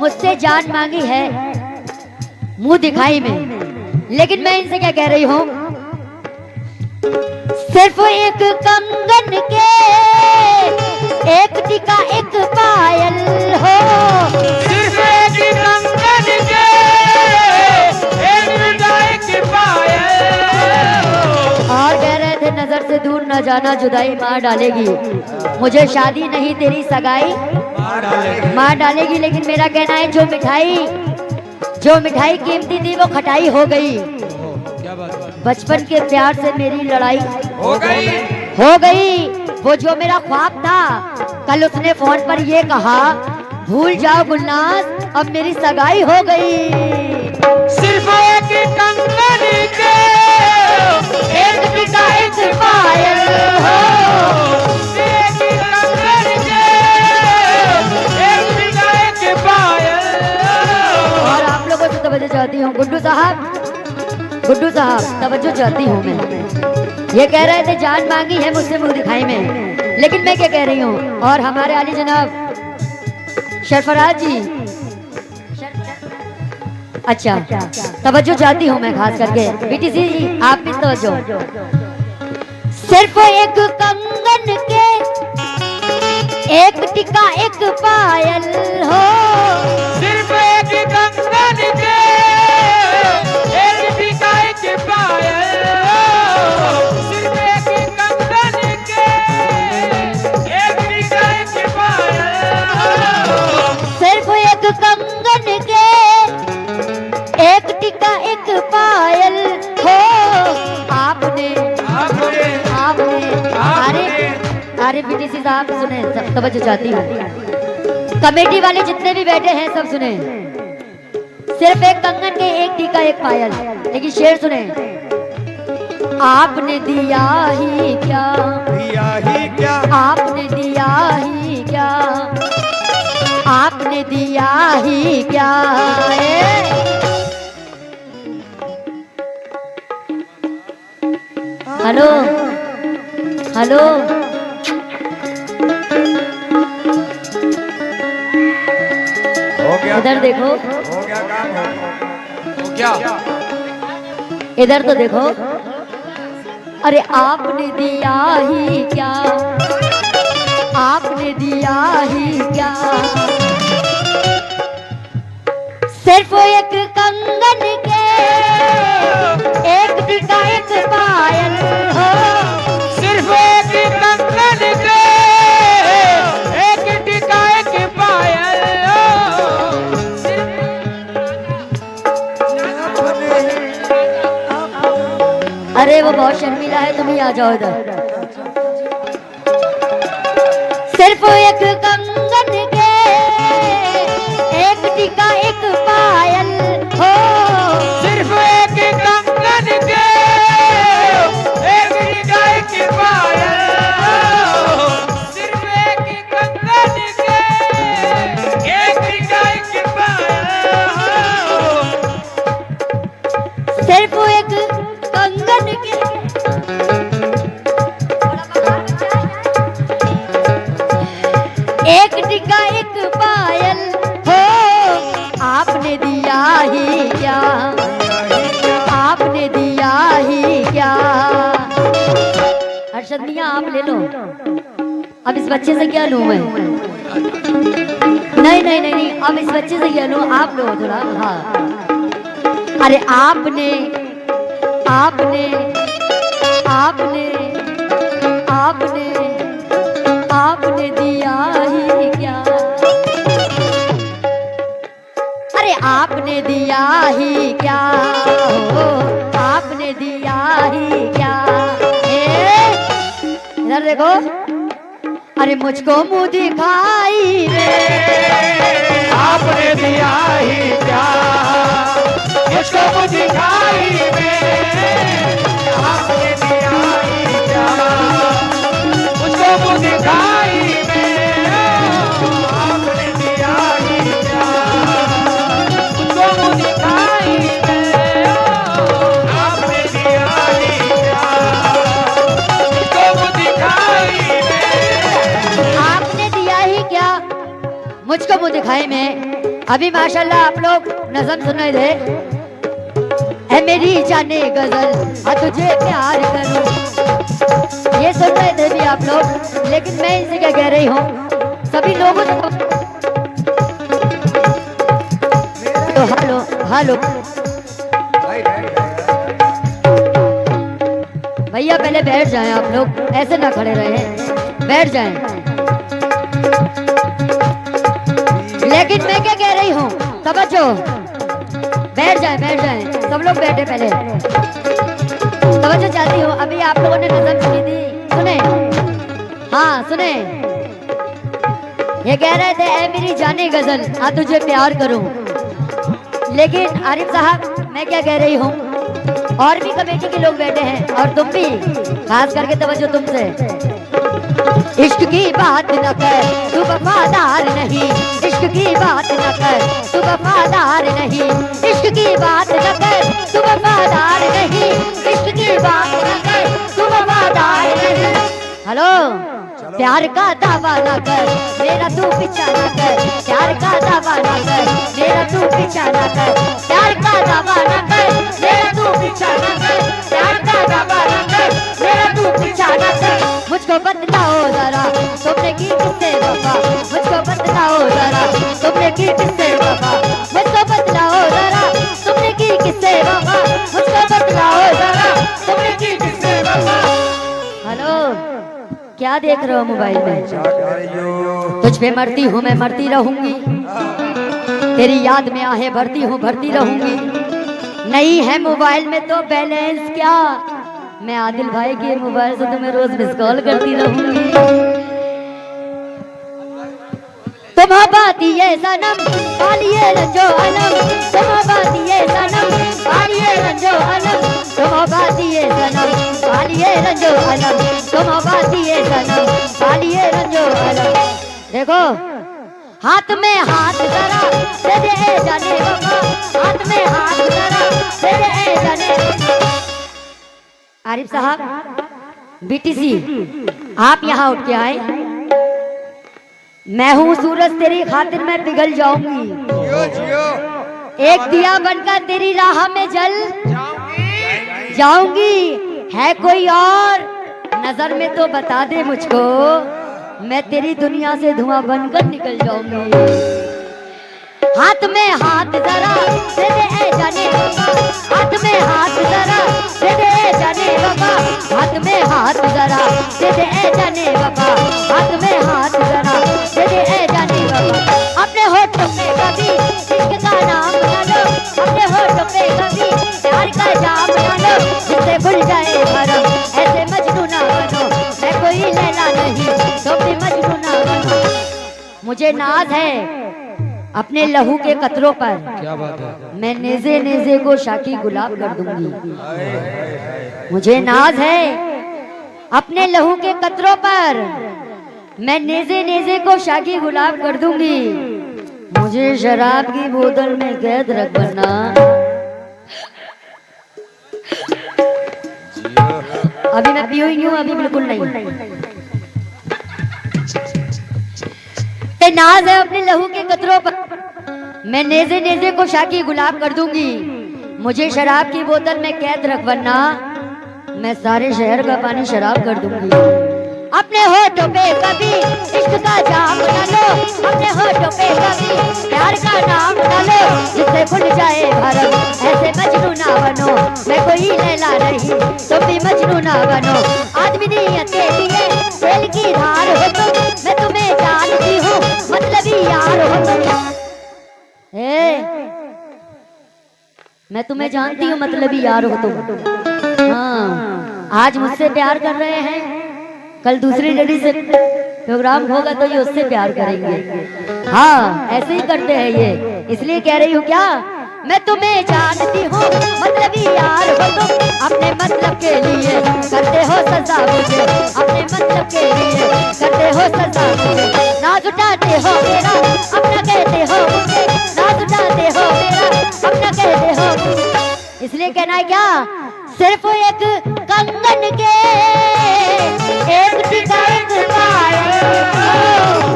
मुझसे जान मांगी है मुंह दिखाई में, लेकिन मैं इनसे क्या कह रही हूँ, सिर्फ एक कंगन के एक टीका एक पायल हो, सिर्फ एक कंगन के एक टीका एक पायल। और कह रहे थे नजर से दूर न जाना जुदाई मार डालेगी, मुझे शादी नहीं तेरी सगाई मार डालेगी। लेकिन मेरा कहना है जो मिठाई कीमती थी वो खटाई हो गई, बचपन के प्यार से मेरी लड़ाई हो गई। वो जो मेरा ख्वाब था, कल उसने फोन पर ये कहा भूल जाओ गुलनाज अब मेरी सगाई हो गई। सिर्फ एक कंगन के एक टीका एक पायल हो, एक कंगन के एक टीका एक पायल। और आप लोगों से तवज्जो चाहती हूँ गुड्डू साहब तवज्जो चाहती हूँ मैं। ये कह रहे थे जान मांगी है मुझसे मुंह दिखाई में, लेकिन मैं क्या कह रही हूँ, और हमारे आली जनाब सरफराज जी, अच्छा तवज्जो चाहती हूँ मैं खास करके, बीटीसी जी आप भी तवज्जो। सिर्फ एक कंगन के एक टिका एक पायल हो, सिर्फ एक कंगन के एक टीका एक पायल, सिर्फ एक कंगन के एक टीका एक पायल, सिर्फ एक कंगन के एक टिका एक पायल हो। आपने अरे बीटीसी साहब सुने, तवज्जो चाहती हूँ, कमेटी वाले जितने भी बैठे हैं सब सुने। सिर्फ एक कंगन के एक टीका एक पायल, लेकिन शेर सुने, आपने दिया ही क्या आपने दिया ही क्या आपने दिया ही क्या। हेलो हेलो इधर देखो, हो गया काम हो गया। इधर तो देखो, अरे आपने दिया ही क्या आपने दिया ही क्या। सिर्फ एक कंगन के एक टीका एक पायल हो, सिर्फ एक कंगन के एक टीका एक पायल, अरे वो बहुत शर्मीला है, तुम ही आ जाओ इधर। सिर्फ एक कंगन के एक टीका एक पायल हो, सिर्फ एक कंगन के एक टीका एक पायल, सिर्फ एक कंगन के एक टीका एक पायल, सिर्फ एक कंगन के एक टिका एक पायल हो। आपने दिया ही क्या आपने दिया ही क्या। अर्शद मियां आप ले लो, अब इस बच्चे से क्या लूं मैं, नहीं नहीं नहीं नहीं, अब इस बच्चे से क्या लूं, आप लो थोड़ा। हाँ अरे आपने आपने आपने आपने आपने दिया ही क्या। अरे आपने दिया ही क्या हो, आपने दिया ही क्या। इधर देखो, अरे मुझको मुंह दिखाई रे, आपने दिया ही क्या, मुझको मुझ दिखाई में, आपने दिया ही क्या, मुझको मुझ दिखाई में, आपने दिया ही क्या, मुझको मुझ दिखाई में, आपने दिया ही क्या, मुझको मुझ दिखाई में, आपने दिया ही क्या मुझको मुंह दिखाई में अभी माशाल्लाह आप लोग नज़म सुन रहे थे, है मेरी जाने गजल हाँ तुझे प्यार करूं, ये सुन रहे थे भी आप लोग, लेकिन मैं इनसे क्या कह रही हूँ सभी लोगों से तो हेलो हेलो भैया पहले बैठ जाएं आप लोग, ऐसे ना खड़े रहे, बैठ जाएं। लेकिन मैं क्या कह रही हूँ समझो, बैठ जाएं सब लोग बैठे पहले, समझो चाहती हूँ। अभी आप लोगों ने नज़म सुनी थी, सुने? हाँ सुने, ये कह रहे थे ऐ मेरी जाने गजल हाँ तुझे प्यार करूं, लेकिन आरिफ साहब मैं क्या कह रही हूँ, और भी कमेटी के लोग बैठे हैं और तुम भी, खास करके तवज्जो तुमसे, इश्क की बात न कर तू वफादार नहीं, इश्क की बात न कर तू वफादार नहीं, इश्क की बात न कर तू वफादार नहीं, इश्क की बात न कर तू वफादार नहीं। हेलो, प्यार का दावा ना कर मेरा तू पीछा ना कर, प्यार का दावा ना कर मेरा तू पीछा ना कर, प्यार का दावा ना कर मेरा तू पीछा ना कर, प्यार का दावा ना कर मेरा तू पीछा ना कर। मुझको बतलाओ जरा तुमने की किससे वफा, मुझको बतलाओ जरा तुमने की किससे वफा, मुझको बतलाओ जरा तुमने की किससे वफा, मुझको बतलाओ जरा तुमने की किससे वफा। हेलो, क्या देख रहे हो मोबाइल में? तुझ पे मरती हूँ मैं, मरती रहूंगी, तेरी याद में आहे भरती हूँ, भरती रहूंगी, नहीं है मोबाइल में तो बैलेंस क्या, मैं आदिल भाई के मोबाइल से तुम्हें रोज मिस कॉल करती रहूंगी। तुम बातिए सनम पालिए रंजो अलम, तुम बातिए सनम पालिए रंजो अलम, तुम बातिए सनम पालिए रंजो अलम, तुम बातिए सनम पालिए रंजो अलम। देखो हाथ में हाथ जरा दे दे जाने वफा, हाथ में हाथ जरा दे दे जाने। आरिफ साहब बीटीसी आप यहाँ उठ के आए, मैं हूँ सूरज तेरी खातिर मैं पिघल जाऊंगी, एक दिया बनकर तेरी राह में जल जाऊंगी, है कोई और नजर में तो बता दे मुझको, मैं तेरी दुनिया से धुआं बनकर निकल जाऊंगी। हाथ में हाथ जरा दे दे जाने बाबा, हाथ में हाथ जरा दे दे जाने बाबा, हाथ में हाथ जरा दे दे जाने बाबा, हाथ में हाथ जरा दे दे जाने बाबा। अपने होठों पे कभी इश्क का नाम ना लो, अपने होठों पे कभी प्यार का जाम ना लो, जिससे भूल जाए भरम ऐसे मजनू ना बनो, मैं कोई लैला नहीं तुम भी मजनू ना बनो। मुझे नाज है अपने लहू के कतरों पर, क्या बात है, मैं नेज़े नेज़े को शाकी गुलाब कर दूंगी। मुझे नाज है अपने लहू के कतरों पर, मैं नेज़े नेज़े को शाकी गुलाब कर दूंगी। मुझे शराब की बोतल में कैद रख वरना अभी मैं पी हुई हूँ, अभी बिल्कुल नहीं। नाज है अपने लहू के कतरों पर, मैं नेज़े नेज़े को शाकी गुलाब कर दूंगी। मुझे शराब की बोतल में कैद रख वरना मैं सारे शहर का पानी शराब कर दूंगी। अपने होठों पे कभी इश्क का जाम न लो, अपने होठों पे कभी प्यार का नाम न लो, जिससे भूल जाए भरम ऐसे मजनू ना बनो, मैं कोई लैला नहीं तुम भी मजनू ना बनो। आदमी नियत के लिए दिल की धार हो तुम, मैं तुम्हें जानती हूँ मतलबी यार हो तुम। मैं तुम्हें जानती हूँ मतलबी यार हो तुम। हाँ, आज मुझसे प्यार कर रहे हैं, कल दूसरी लेडी से प्रोग्राम होगा तो ये उससे प्यार करेंगे। हाँ, ऐसे ही करते हैं ये, इसलिए कह रही हूँ क्या, मैं तुम्हें जानती हूँ मतलबी यार हो तुम, अपने मतलब के लिए करते हो सजा मुझे, अपने मतलब के लिए करते हो सजा मुझे। नाज उठाते हो मेरा अपना कहते हो मुझे, नाज उठाते हो मेरा अपना कहते हो मुझे। इसलिए कहना है क्या, सिर्फ एक कंगन के एक टिका एक पायल,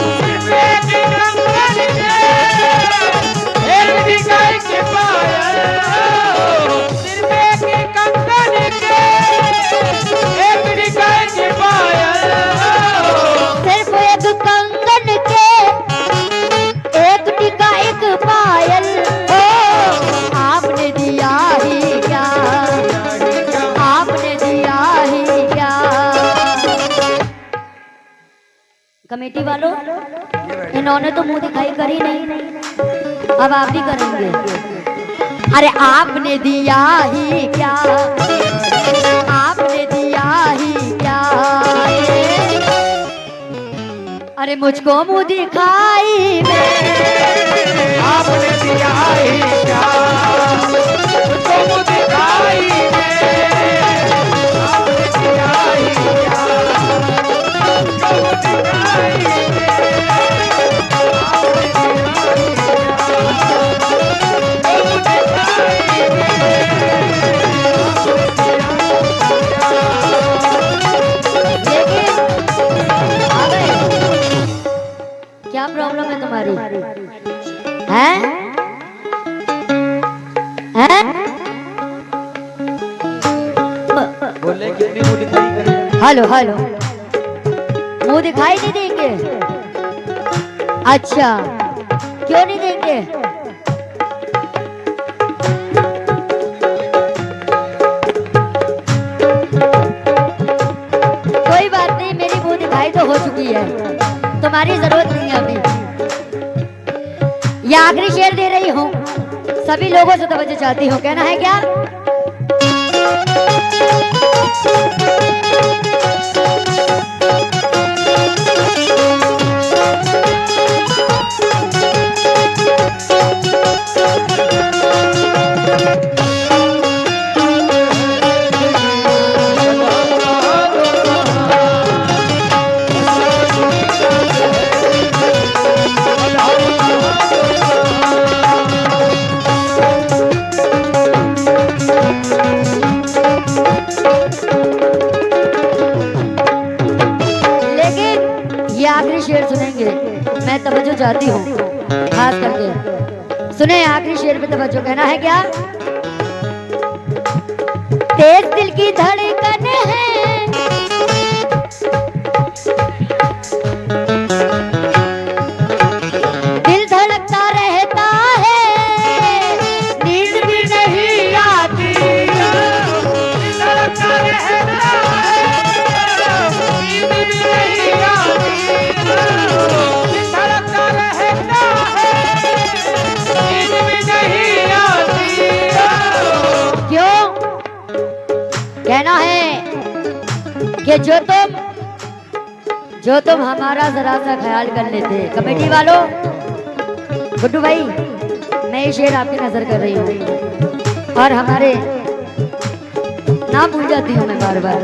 सिर्फ एक कंगन के कमेटी वालों, इन्होंने तो मुंह दिखाई करी नहीं, अब आप भी करेंगे। अरे आपने दिया ही क्या, आपने दिया ही क्या, अरे मुझको मुंह दिखाई में, आपने दिया ही क्या, मुझको मुंह दिखाई में, आपने दिया ही क्या, मुझको मुंह दिखाई में, आपने क्या प्रॉब्लम है तुम्हारी? हैं? हैं? बोले कितनी मुंह दिखाई करें? हेलो हेलो, मुंह दिखाई नहीं देंगे? अच्छा, क्यों नहीं देंगे? कोई बात नहीं, मेरी मुंह दिखाई तो हो चुकी है, तुम्हारी जरूरत नहीं है अभी। ये आखिरी शेर दे रही हूँ, सभी लोगों से तवज्जो चाहती हूँ, कहना है क्या? आखिरी शेर सुनेंगे, मैं तवज्जो चाहती हूँ खास करके, सुने आखिरी शेर पे तवज्जो, कहना है क्या? तेज दिल की धड़कन है, दिल धड़कता रहता है, नींद भी नहीं आती, दिल धड़कता रहता है, नींद भी नहीं आती, दिल धड़कता रहता है, नींद भी नहीं आती। क्यों? कहना है कि जो तुम हमारा जरा सा ख्याल कर लेते। कमेटी वालों, गुड्डू भाई, मैं ये शेर आपकी नजर कर रही हूँ और हमारे नाम भूल जाती हूँ मैं बार बार।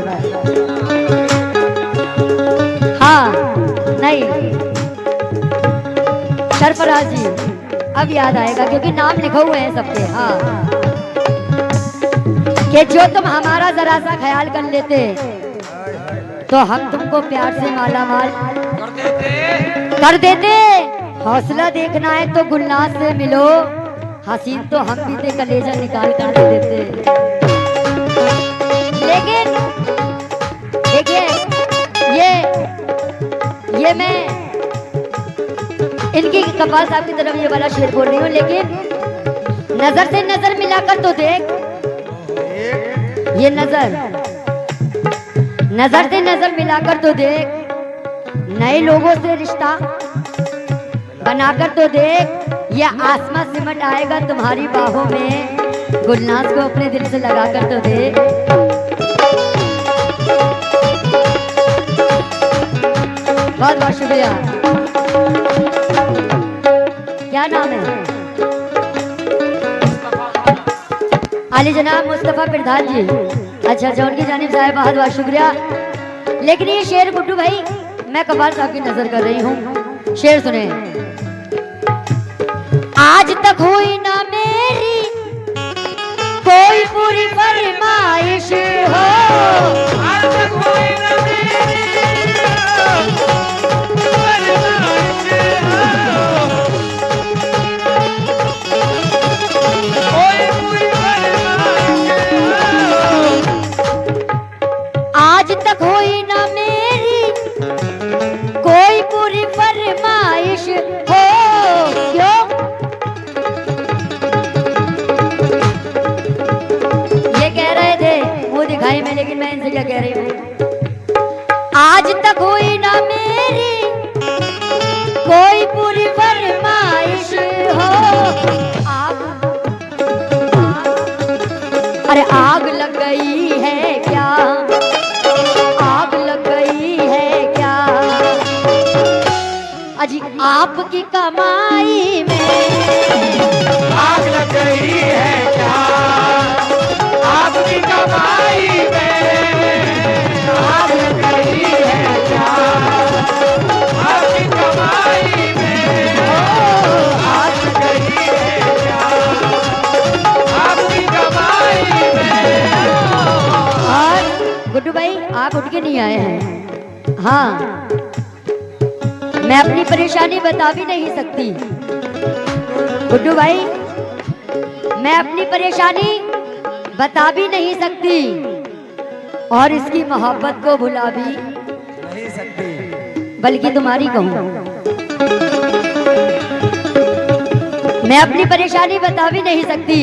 हाँ नहीं, सरफराज जी अब याद आएगा क्योंकि नाम लिखा हुए हैं सबके। हाँ, कि जो तुम हमारा जरा सा ख्याल कर लेते तो हम तुमको प्यार से माला माल कर देते। हौसला देखना है तो गुलनाज से मिलो, हसीन तो हम भी थे कलेजा निकाल कर दे देते। लेकिन देखिए, ये मैं इनकी कपाल साहब की तरफ ये वाला शेर बोल रही हूँ, लेकिन नजर से नजर मिलाकर तो देख, ये नजर से नजर मिलाकर तो देख, नए लोगों से रिश्ता बनाकर तो देख, ये आसमां सिमट आएगा तुम्हारी बाहों में, गुलनाज को अपने दिल से लगाकर तो देख। बहुत बहुत शुक्रिया। क्या नाम है? आली जनाब मुस्तफा प्रधान जी। अच्छा अच्छा, उनकी जानिब से बहुत बहुत शुक्रिया। लेकिन ये शेर गुड्डू भाई मैं कपाल साहब की नजर कर रही हूँ, शेर सुने। आज तक हुई ना मेरी कोई पूरी फरमाइश हो, आज तक हुई ना मेरी आज तक हुई ना मेरी कोई पूरी फरमाइश हो। क्यों? उठ के नहीं आए हैं। हाँ, मैं अपनी परेशानी बता भी नहीं सकती गुड्डू भाई, मैं अपनी परेशानी बता भी नहीं सकती और इसकी मोहब्बत को भुला भी नहीं सकती, बल्कि तुम्हारी कहूँ। मैं अपनी परेशानी बता भी नहीं सकती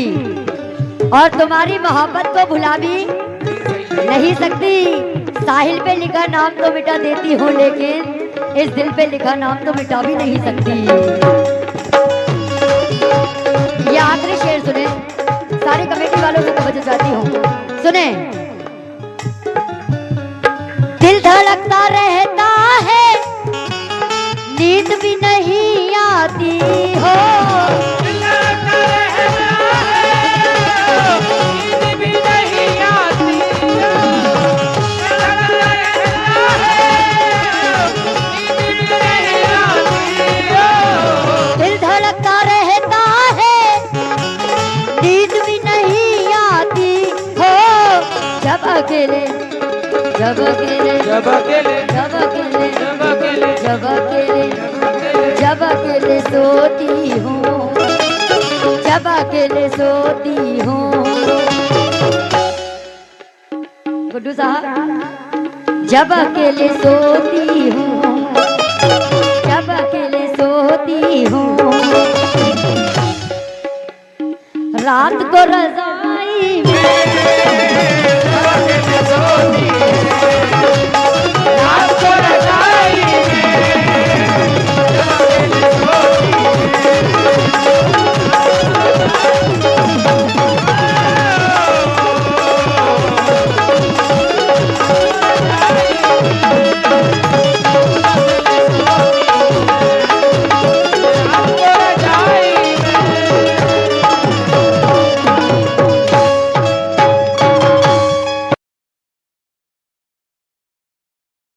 और तुम्हारी मोहब्बत को भुला भी नहीं सकती। साहिल पे लिखा नाम तो मिटा देती हूँ, लेकिन इस दिल पे लिखा नाम तो मिटा भी नहीं सकती। ये आखिरी शेर सुने, सारे कमेटी वालों से तवज्जो चाहती हूँ, सुने। दिल धड़कता रहता है, नींद भी नहीं आती हो, दिल धड़कता रहता है, नींद भी नहीं आती हो, जब अकेले जब अकेले जब अकेले जब अकेले जब अकेले जब अकेले जब अकेले सोती हूँ, जब अकेले सोती हूँ। गुड्डू साहब, जब अकेले सोती हूँ, जब अकेले सोती हूँ, रात को रज़ाई में